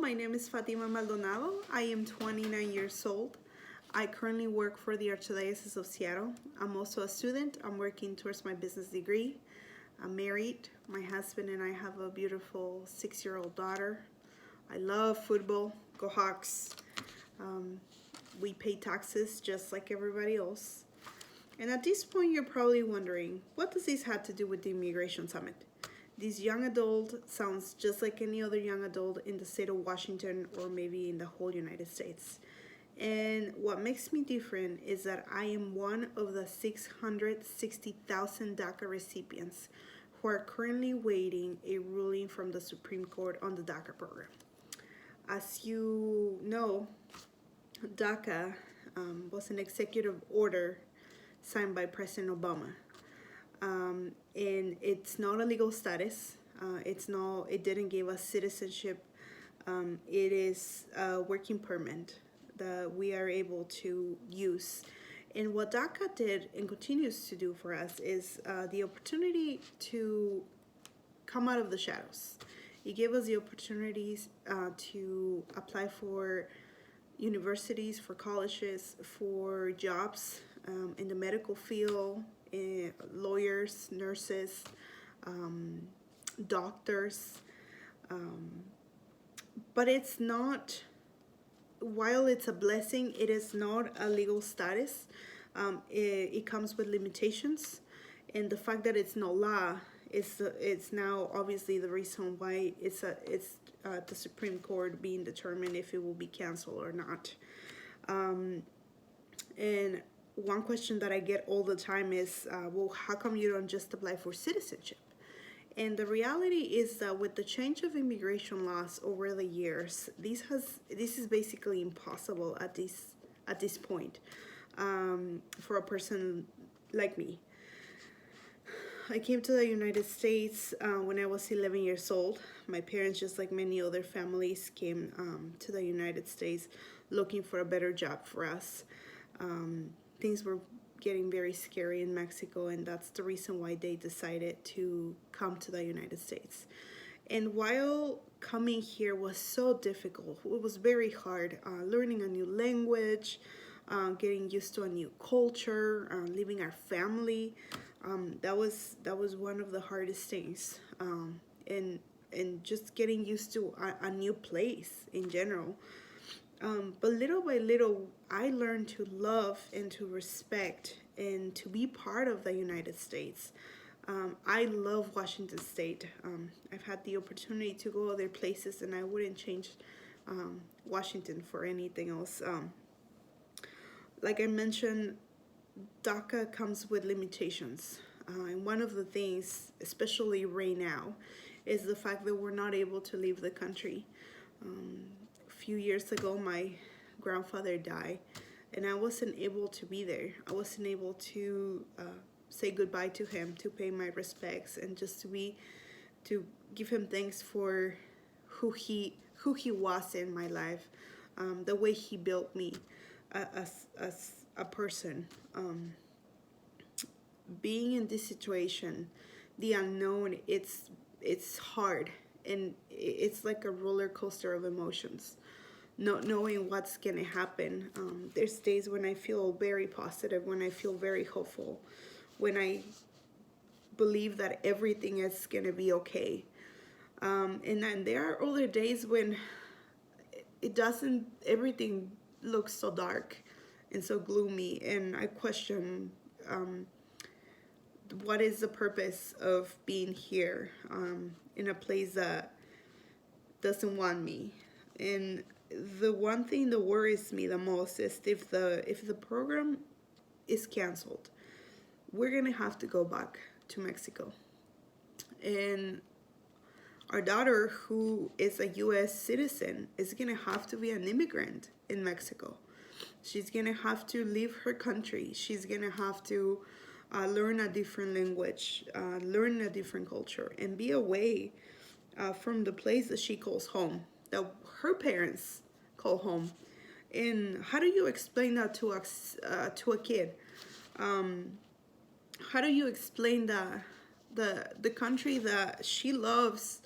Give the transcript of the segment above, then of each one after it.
my name is Fatima Maldonado. I am 29 years old. I currently work for the Archdiocese of Seattle. I'm also a student. I'm working towards my business degree. I'm married. My husband and I have a beautiful 6-year-old daughter. I love football. Go Hawks. We pay taxes just like everybody else. And at this point, you're probably wondering, what does this have to do with the Immigration Summit? This young adult sounds just like any other young adult in the state of Washington or maybe in the whole United States. And what makes me different is that I am one of the 660,000 DACA recipients who are currently waiting a ruling from the Supreme Court on the DACA program. As you know, DACA was an executive order signed by President Obama. And it's not a legal status. It didn't give us citizenship. It is a working permit that we are able to use. And what DACA did and continues to do for us is the opportunity to come out of the shadows. It gave us the opportunities to apply for universities, for colleges, for jobs in the medical field, lawyers, nurses, doctors, but it's not, while it's a blessing, it is not a legal status. It comes with limitations, and the fact that it's no law it's now obviously the reason why it's the Supreme Court being determined if it will be canceled or not. And one question that I get all the time is, well, how come you don't just apply for citizenship? And the reality is that with the change of immigration laws over the years, this is basically impossible at this point for a person like me. I came to the United States when I was 11 years old. My parents, just like many other families, came to the United States looking for a better job for us. Things were getting very scary in Mexico, and that's the reason why they decided to come to the United States. And while coming here was so difficult, it was very hard, learning a new language, getting used to a new culture, leaving our family. That was one of the hardest things, and just getting used to a new place in general. But little by little, I learned to love and to respect and to be part of the United States. I love Washington State. I've had the opportunity to go other places, and I wouldn't change Washington for anything else. Like I mentioned, DACA comes with limitations. And one of the things, especially right now, is the fact that we're not able to leave the country. A few years ago, my grandfather died, and I wasn't able to be there. I wasn't able to say goodbye to him, to pay my respects, and just to give him thanks for who he was in my life, the way he built me as a person. Being in this situation, the unknown, it's hard, and it's like a roller coaster of emotions, not knowing what's gonna happen. There's days when I feel very positive, when I feel very hopeful, when I believe that everything is gonna be okay, and then there are other days when it doesn't. Everything looks so dark and so gloomy, and I question what is the purpose of being here in a place that doesn't want me. And the one thing that worries me the most is if the program is canceled, we're gonna have to go back to Mexico, and our daughter, who is a U.S. citizen, is gonna have to be an immigrant in Mexico. She's gonna have to leave her country. She's gonna have to learn a different language, learn a different culture, and be away from the place that she calls home, that her parents call home. And how do you explain that to a kid? How do you explain that the country that she loves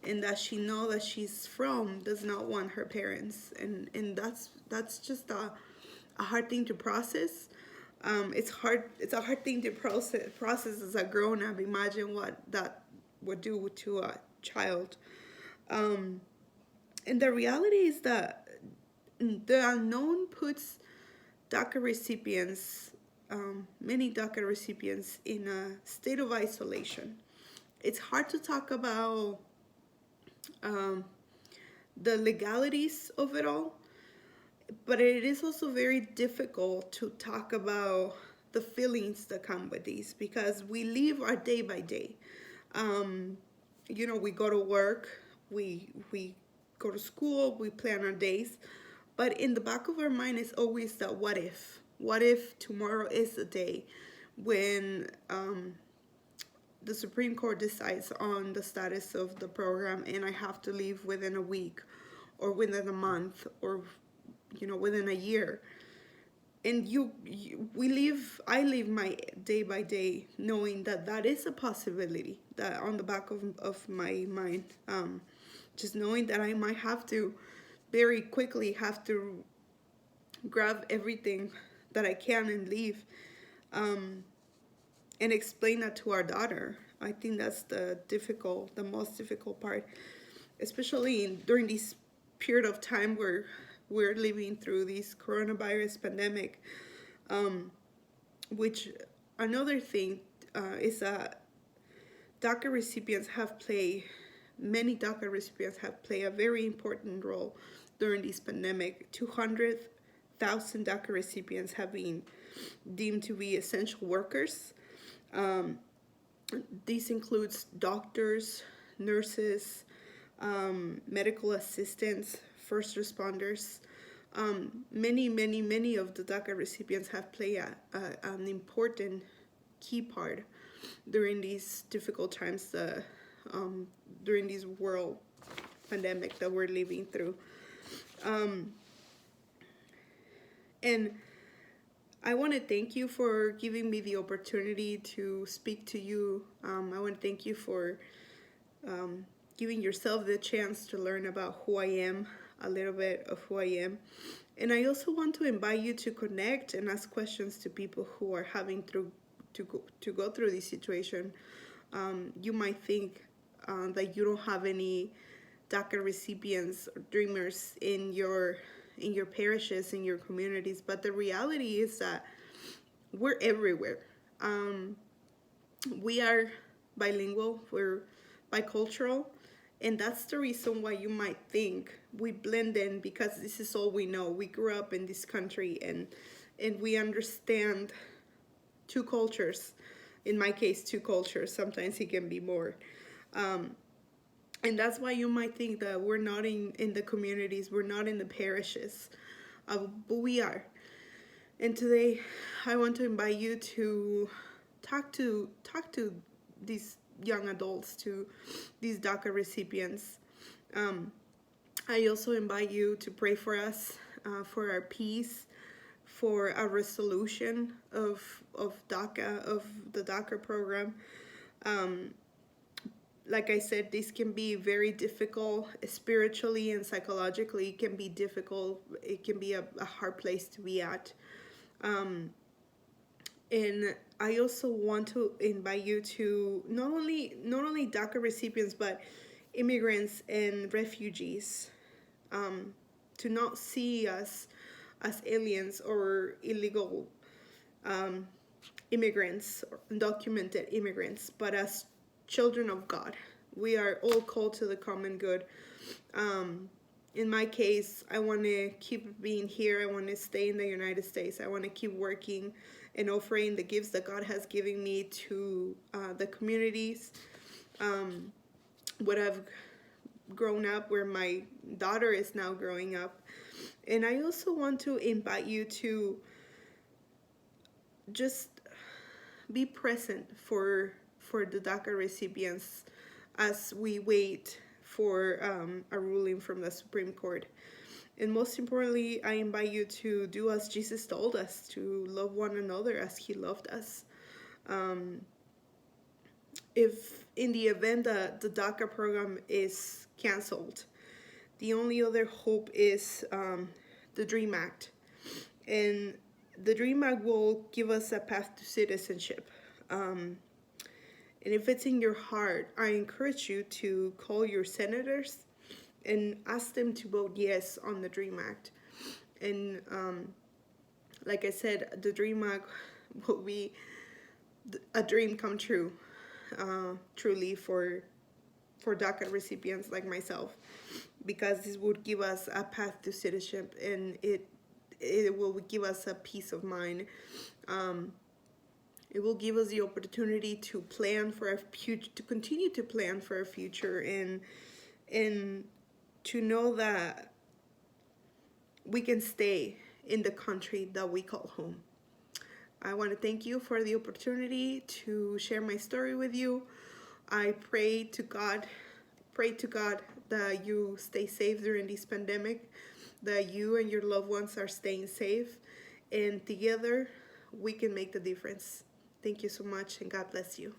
and that she know that she's from does not want her parents, and that's just a hard thing to process. It's a hard thing to process as a grown up. Imagine what that would do to a child. And the reality is that the unknown puts DACA recipients, many DACA recipients, in a state of isolation. It's hard to talk about the legalities of it all, but it is also very difficult to talk about the feelings that come with these, because we live our day by day. We go to work, we go to school, we plan our days, but in the back of our mind is always that what if? What if tomorrow is the day when the Supreme Court decides on the status of the program and I have to leave within a week or within a month or within a year? And I live my day by day knowing that is a possibility, that on the back of my mind, just knowing that I might have to very quickly have to grab everything that I can and leave, and explain that to our daughter. I think that's the most difficult part, especially during this period of time where we're living through this coronavirus pandemic, which another thing is that many DACA recipients have played a very important role during this pandemic. 200,000 DACA recipients have been deemed to be essential workers. This includes doctors, nurses, medical assistants, first responders. Many of the DACA recipients have played an important key part during these difficult times, during this world pandemic that we're living through. And I want to thank you for giving me the opportunity to speak to you. I want to thank you for giving yourself the chance to learn about who I am, a little bit of who I am. And I also want to invite you to connect and ask questions to people who are having to go through this situation. You might think that you don't have any DACA recipients or dreamers in your parishes, in your communities, but the reality is that we're everywhere. We are bilingual, we're bicultural, and that's the reason why you might think we blend in, because this is all we know. We grew up in this country and we understand two cultures. In my case, two cultures. Sometimes it can be more. And that's why you might think that we're not in the communities, we're not in the parishes, but we are. And today, I want to invite you to talk to these young adults, to these DACA recipients. I also invite you to pray for us, for our peace, for a resolution of DACA, of the DACA program. Like I said, this can be very difficult spiritually and psychologically. It can be difficult. It can be a hard place to be at. And I also want to invite you to not only DACA recipients, but immigrants and refugees, to not see us as aliens or illegal immigrants, or undocumented immigrants, but as children of God. We are all called to the common good. In my case, I want to keep being here. I want to stay in the United States. I want to keep working and offering the gifts that God has given me to the communities where I've grown up, where my daughter is now growing up. And I also want to invite you to just be present for the DACA recipients as we wait for a ruling from the Supreme Court. And most importantly, I invite you to do as Jesus told us, to love one another as he loved us. if in the event that the DACA program is canceled, the only other hope is the DREAM Act. And the DREAM Act will give us a path to citizenship. And if it's in your heart, I encourage you to call your senators and ask them to vote yes on the DREAM Act. And like I said, the DREAM Act will be a dream come true, truly, for DACA recipients like myself, because this would give us a path to citizenship, and it will give us a peace of mind. It will give us the opportunity to plan for our future, to continue to plan for our future, and to know that we can stay in the country that we call home. I want to thank you for the opportunity to share my story with you. I pray to God that you stay safe during this pandemic, that you and your loved ones are staying safe, and together we can make the difference. Thank you so much, and God bless you.